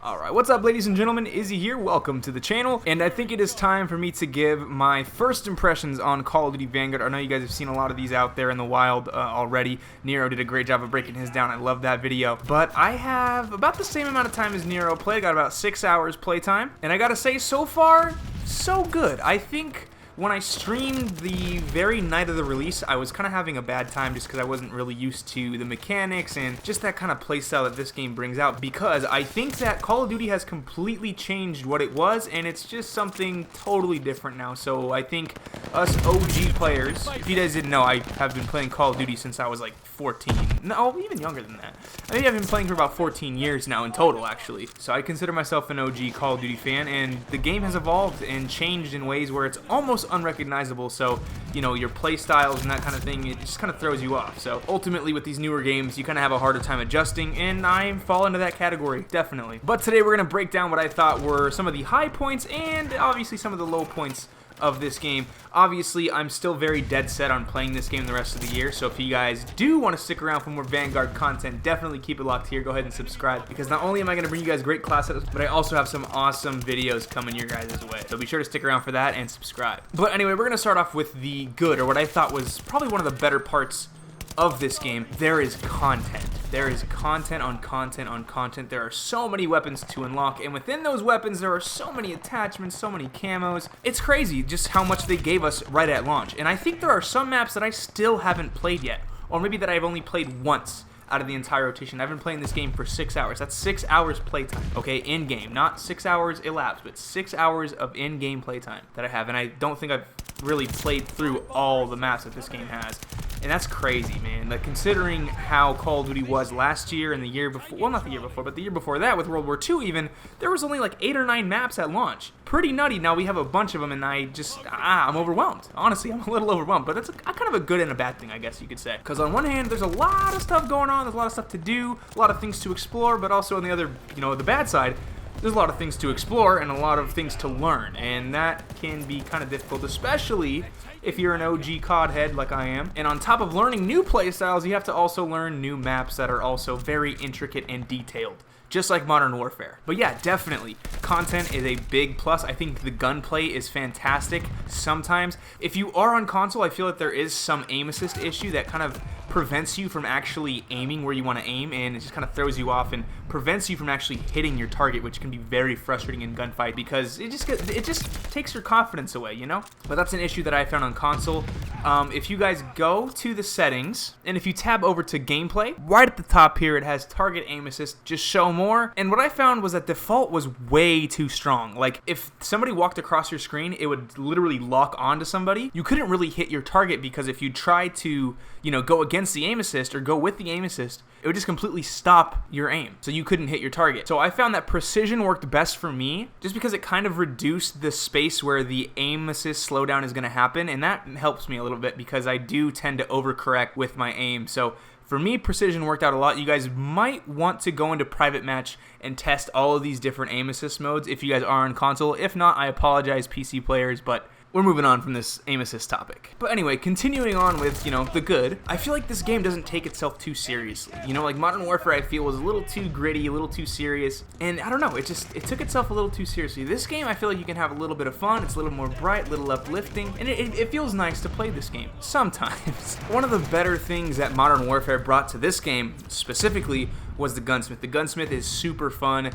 Alright, what's up ladies and gentlemen, Izzy here, welcome to the channel, and I think it is time for me to give my first impressions on Call of Duty Vanguard. I know you guys have seen a lot of these out there in the wild already. Nero did a great job of breaking his down, I love that video. But I have about the same amount of time as Nero played, got about 6 hours playtime, and I gotta say, so far, so good. I think when I streamed the very night of the release, I was kind of having a bad time just because I wasn't really used to the mechanics and just that kind of playstyle that this game brings out, because I think that Call of Duty has completely changed what it was and it's just something totally different now. So I think us OG players, if you guys didn't know, I have been playing Call of Duty since I was like 14. No, even younger than that. I think I've been playing for about 14 years now in total, actually. So I consider myself an OG Call of Duty fan, and the game has evolved and changed in ways where it's almost unrecognizable. So, you know, your play styles and that kind of thing, it just kind of throws you off. So ultimately with these newer games, you kind of have a harder time adjusting, and I fall into that category, definitely. But today we're going to break down what I thought were some of the high points and obviously some of the low points of this game. Obviously, I'm still very dead set on playing this game the rest of the year, so if you guys do want to stick around for more Vanguard content, definitely keep it locked here. Go ahead and subscribe, because not only am I going to bring you guys great class setups, but I also have some awesome videos coming your guys' way. So be sure to stick around for that and subscribe. But anyway, we're going to start off with the good, or what I thought was probably one of the better parts of this game. There is content. There is content on content on content. There are so many weapons to unlock, and within those weapons there are so many attachments, so many camos. It's crazy just how much they gave us right at launch. And I think there are some maps that I still haven't played yet, or maybe that I've only played once out of the entire rotation. I've been playing this game for 6 hours. That's 6 hours playtime, okay, in-game. Not 6 hours elapsed, but 6 hours of in-game playtime that I have, and I don't think I've really played through all the maps that this game has. And that's crazy, man. Like, considering how Call of Duty was last year and the year before, well, not the year before, but the year before that with World War II even, there was only like 8 or 9 maps at launch. Pretty nutty. Now we have a bunch of them, and I just, I'm overwhelmed. Honestly, I'm a little overwhelmed, but that's kind of a good and a bad thing, I guess you could say. Because on one hand, there's a lot of stuff going on, there's a lot of stuff to do, a lot of things to explore, but also on the other, you know, the bad side, there's a lot of things to explore and a lot of things to learn, and that can be kind of difficult, especially if you're an OG COD head like I am. And on top of learning new playstyles, you have to also learn new maps that are also very intricate and detailed, just like Modern Warfare. But yeah, definitely, content is a big plus. I think the gunplay is fantastic sometimes. If you are on console, I feel that there is some aim assist issue that kind of prevents you from actually aiming where you want to aim, and it just kind of throws you off and prevents you from actually hitting your target, which can be very frustrating in gunfight because it just takes your confidence away, you know? But that's an issue that I found on console. If you guys go to the settings, and if you tab over to gameplay, right at the top here it has target aim assist, just show more, and what I found was that default was way too strong. Like, if somebody walked across your screen, it would literally lock onto somebody. You couldn't really hit your target because if you tried to, you know, go against the aim assist or go with the aim assist, it would just completely stop your aim, so you couldn't hit your target. So I found that precision worked best for me, just because it kind of reduced the space where the aim assist slowdown is going to happen, and that helps me a little bit because I do tend to overcorrect with my aim. So for me, precision worked out a lot. You guys might want to go into private match and test all of these different aim assist modes if you guys are on console. If not, I apologize, PC players, but we're moving on from this aim assist topic. But anyway, continuing on with, you know, the good, I feel like this game doesn't take itself too seriously. You know, like Modern Warfare, I feel, was a little too gritty, a little too serious, and I don't know, it took itself a little too seriously. This game, I feel like you can have a little bit of fun, it's a little more bright, a little uplifting, and it feels nice to play this game, sometimes. One of the better things that Modern Warfare brought to this game, specifically, was the gunsmith. The gunsmith is super fun,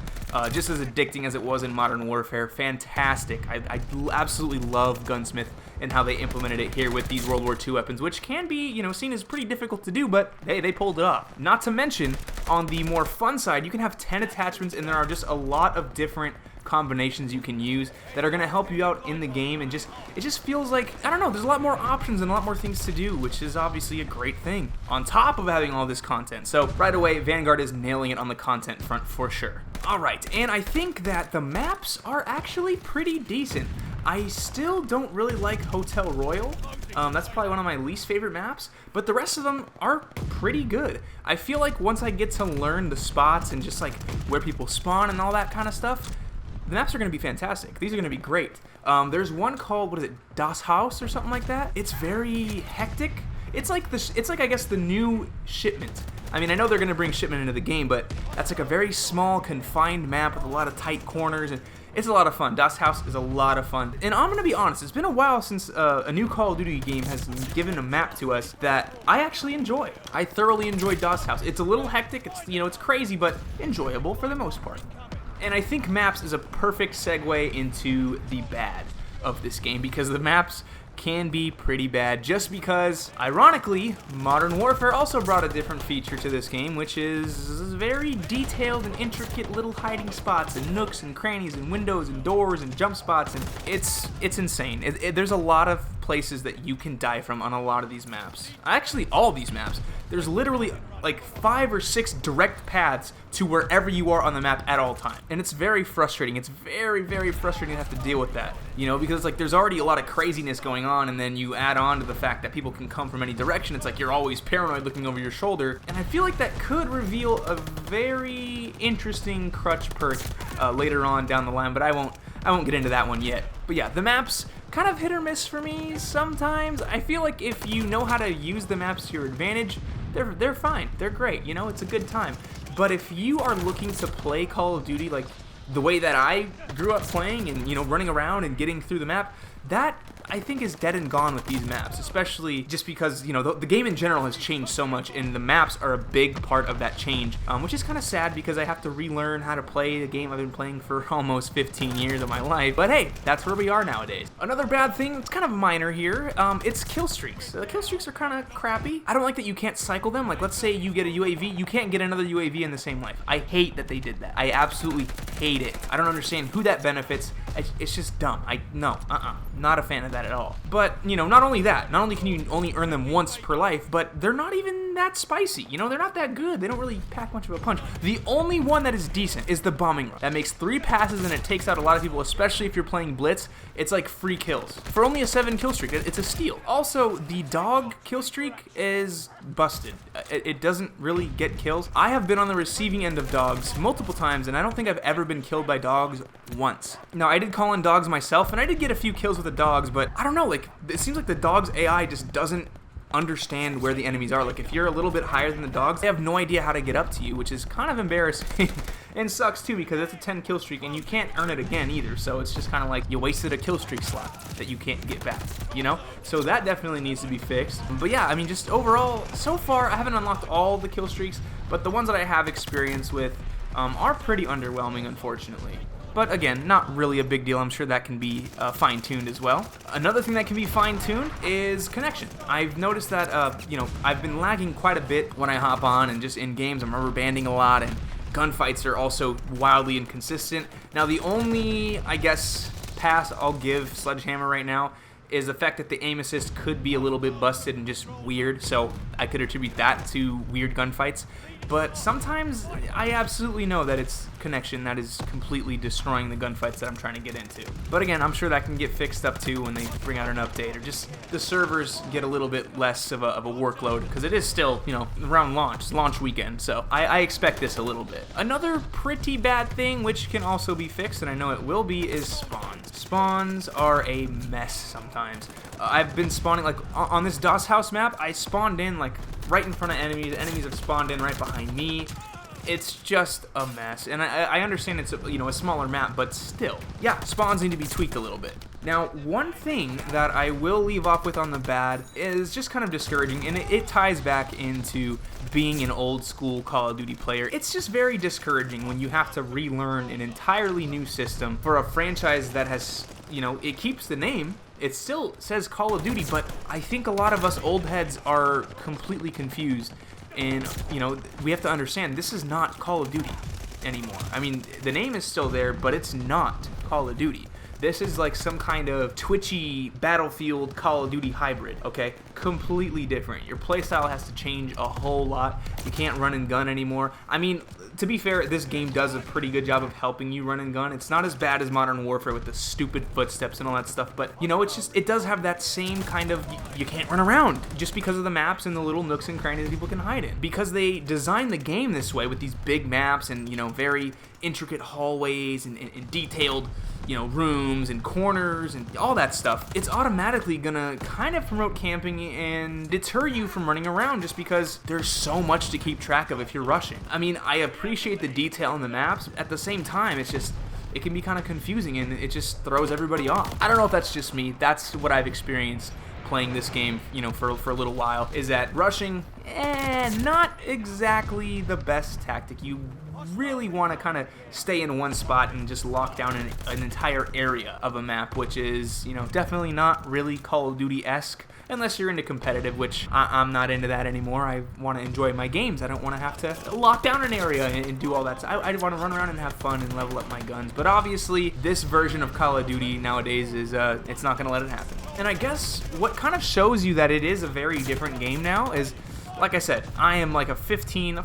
just as addicting as it was in Modern Warfare. Fantastic. I absolutely love gunsmith and how they implemented it here with these World War II weapons, which can be, you know, seen as pretty difficult to do, but hey, they pulled it off. Not to mention, on the more fun side, you can have 10 attachments, and there are just a lot of different combinations you can use that are going to help you out in the game, and it just feels like, I don't know, there's a lot more options and a lot more things to do, which is obviously a great thing on top of having all this content. So right away, Vanguard is nailing it on the content front for sure. Alright, and I think that the maps are actually pretty decent. I still don't really like Hotel Royal. That's probably one of my least favorite maps, but the rest of them are pretty good. I feel like once I get to learn the spots and just like where people spawn and all that kind of stuff, the maps are going to be fantastic. These are going to be great. There's one called, what is it, Das Haus or something like that. It's very hectic. It's like I guess the new shipment I mean, I know they're going to bring shipment into the game, but that's like a very small, confined map with a lot of tight corners, and it's a lot of fun. Das Haus is a lot of fun. And I'm going to be honest, it's been a while since a new Call of Duty game has given a map to us that I actually enjoy. I thoroughly enjoy Das Haus. It's a little hectic, it's crazy, but enjoyable for the most part. And I think maps is a perfect segue into the bad of this game, because the maps can be pretty bad, just because, ironically, Modern Warfare also brought a different feature to this game, which is very detailed and intricate little hiding spots and nooks and crannies and windows and doors and jump spots, and it's insane. There's a lot of places that you can die from on a lot of these maps. Actually, all these maps. There's literally like 5 or 6 direct paths to wherever you are on the map at all times. And it's very frustrating. It's very, very frustrating to have to deal with that, you know, because like there's already a lot of craziness going on, and then you add on to the fact that people can come from any direction. It's like you're always paranoid looking over your shoulder, and I feel like that could reveal a very interesting crutch perk later on down the line, but I won't get into that one yet. But yeah, the maps kind of hit or miss for me sometimes. I feel like if you know how to use the maps to your advantage, they're fine. They're great. You know, it's a good time. But if you are looking to play Call of Duty like the way that I grew up playing, and you know, running around and getting through the map, that I think is dead and gone with these maps, especially just because, you know, the game in general has changed so much, and the maps are a big part of that change, which is kind of sad because I have to relearn how to play the game I've been playing for almost 15 years of my life. But hey, that's where we are nowadays. Another bad thing, it's kind of minor here, it's kill streaks. The kill streaks are kind of crappy. I don't like that you can't cycle them. Like, let's say you get a UAV, you can't get another UAV in the same life. I hate that they did that. I absolutely hate it. I don't understand who that benefits. It's just dumb. Not a fan of that at all. But, you know, not only that, not only can you only earn them once per life, but they're not even that spicy. You know, they're not that good. They don't really pack much of a punch. The only one that is decent is the bombing run. That makes 3 passes and it takes out a lot of people, especially if you're playing Blitz. It's like free kills. For only a 7 kill streak, it's a steal. Also, the dog kill streak is busted. It doesn't really get kills. I have been on the receiving end of dogs multiple times, and I don't think I've ever been killed by dogs once. Now, I did call in dogs myself, and I did get a few kills with the dogs, but I don't know, like, it seems like the dog's AI just doesn't understand where the enemies are. Like, if you're a little bit higher than the dogs, they have no idea how to get up to you, which is kind of embarrassing and sucks too, because it's a 10 kill streak and you can't earn it again either. So it's just kind of like you wasted a kill streak slot that you can't get back, you know? So that definitely needs to be fixed. But yeah, I mean, just overall, so far I haven't unlocked all the kill streaks, but the ones that I have experience with are pretty underwhelming, unfortunately. But again, not really a big deal. I'm sure that can be fine-tuned as well. Another thing that can be fine-tuned is connection. I've noticed that, you know, I've been lagging quite a bit when I hop on, and just in games I'm rubber banding a lot, and gunfights are also wildly inconsistent. Now, the only, I guess, pass I'll give Sledgehammer right now is the fact that the aim assist could be a little bit busted and just weird, so I could attribute that to weird gunfights. But sometimes I absolutely know that it's connection that is completely destroying the gunfights that I'm trying to get into. But again, I'm sure that can get fixed up too when they bring out an update, or just the servers get a little bit less of a workload, because it is still, you know, around launch weekend, so I expect this a little bit. Another pretty bad thing, which can also be fixed, and I know it will be, is spawns. Spawns are a mess sometimes. I've been spawning, like, on this Das Haus map, I spawned in, like, right in front of enemies. Enemies have spawned in right behind me. It's just a mess, and I understand it's a smaller map, but still, yeah, spawns need to be tweaked a little bit. Now, one thing that I will leave off with on the bad is just kind of discouraging, and it ties back into being an old school Call of Duty player. It's just very discouraging when you have to relearn an entirely new system for a franchise that has, you know, it keeps the name. It still says Call of Duty, but I think a lot of us old heads are completely confused. And, you know, we have to understand, this is not Call of Duty anymore. I mean, the name is still there, but it's not Call of Duty. This is like some kind of twitchy Battlefield Call of Duty hybrid, okay? Completely different. Your playstyle has to change a whole lot. You can't run and gun anymore. I mean, to be fair, this game does a pretty good job of helping you run and gun. It's not as bad as Modern Warfare with the stupid footsteps and all that stuff, but you know, it does have that same kind of, you can't run around just because of the maps and the little nooks and crannies that people can hide in. Because they designed the game this way with these big maps and, you know, very intricate hallways and detailed, you know, rooms and corners and all that stuff, it's automatically gonna kind of promote camping and deter you from running around just because there's so much to keep track of if you're rushing. I mean, I appreciate the detail in the maps. At the same time, it's just, it can be kind of confusing and it just throws everybody off. I don't know if that's just me. That's what I've experienced playing this game, you know, for a little while, is that rushing, not exactly the best tactic. You really want to kind of stay in one spot and just lock down an entire area of a map, which is, you know, definitely not really Call of Duty-esque, unless you're into competitive, which I'm not into that anymore. I want to enjoy my games. I don't want to have to lock down an area and do all that. I want to run around and have fun and level up my guns. But obviously, this version of Call of Duty nowadays is, it's not going to let it happen. And I guess what kind of shows you that it is a very different game now is, like I said, I am like a 14,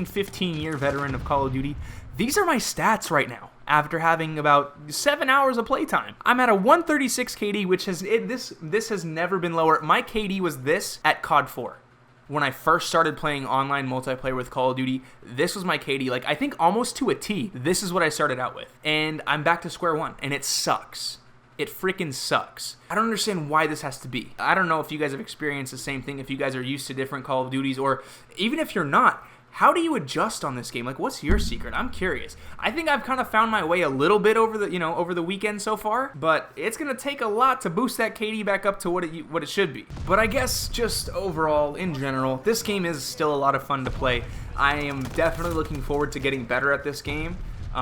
15 year veteran of Call of Duty. These are my stats right now after having about 7 hours of playtime. I'm at a 136 KD, which has, this has never been lower. My KD was this at COD 4. When I first started playing online multiplayer with Call of Duty, this was my KD, like I think almost to a T. This is what I started out with. And I'm back to square one, and it sucks. It freaking sucks. I don't understand why this has to be. I don't know if you guys have experienced the same thing, if you guys are used to different Call of Duties, or even if you're not, how do you adjust on this game? Like, what's your secret? I'm curious. I think I've kind of found my way a little bit over the weekend so far, but it's gonna take a lot to boost that KD back up to what it should be. But I guess just overall, in general, this game is still a lot of fun to play. I am definitely looking forward to getting better at this game.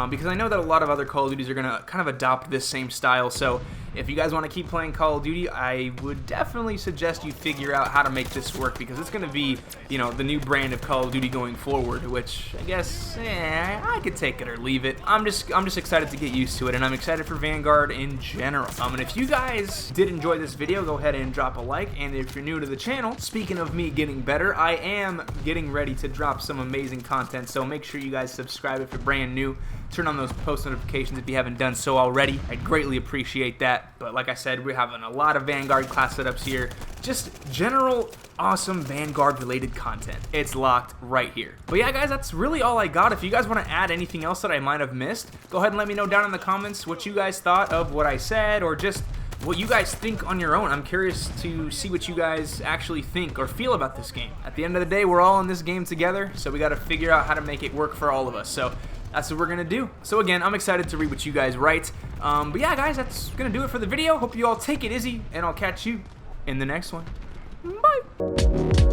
Because I know that a lot of other Call of Duties are going to kind of adopt this same style, so if you guys want to keep playing Call of Duty, I would definitely suggest you figure out how to make this work, because it's going to be, you know, the new brand of Call of Duty going forward, which I guess, I could take it or leave it. I'm just excited to get used to it, and I'm excited for Vanguard in general. And if you guys did enjoy this video, go ahead and drop a like, and if you're new to the channel, speaking of me getting better, I am getting ready to drop some amazing content, so make sure you guys subscribe if you're brand new. Turn on those post notifications if you haven't done so already. I'd greatly appreciate that. But like I said, we're having a lot of Vanguard class setups here. Just general awesome Vanguard related content. It's locked right here. But yeah, guys, that's really all I got. If you guys want to add anything else that I might have missed, go ahead and let me know down in the comments what you guys thought of what I said, or just what you guys think on your own. I'm curious to see what you guys actually think or feel about this game. At the end of the day, we're all in this game together, so we got to figure out how to make it work for all of us. So that's what we're gonna do. So again, I'm excited to read what you guys write. But yeah, guys, that's gonna do it for the video. Hope you all take it easy, and I'll catch you in the next one. Bye.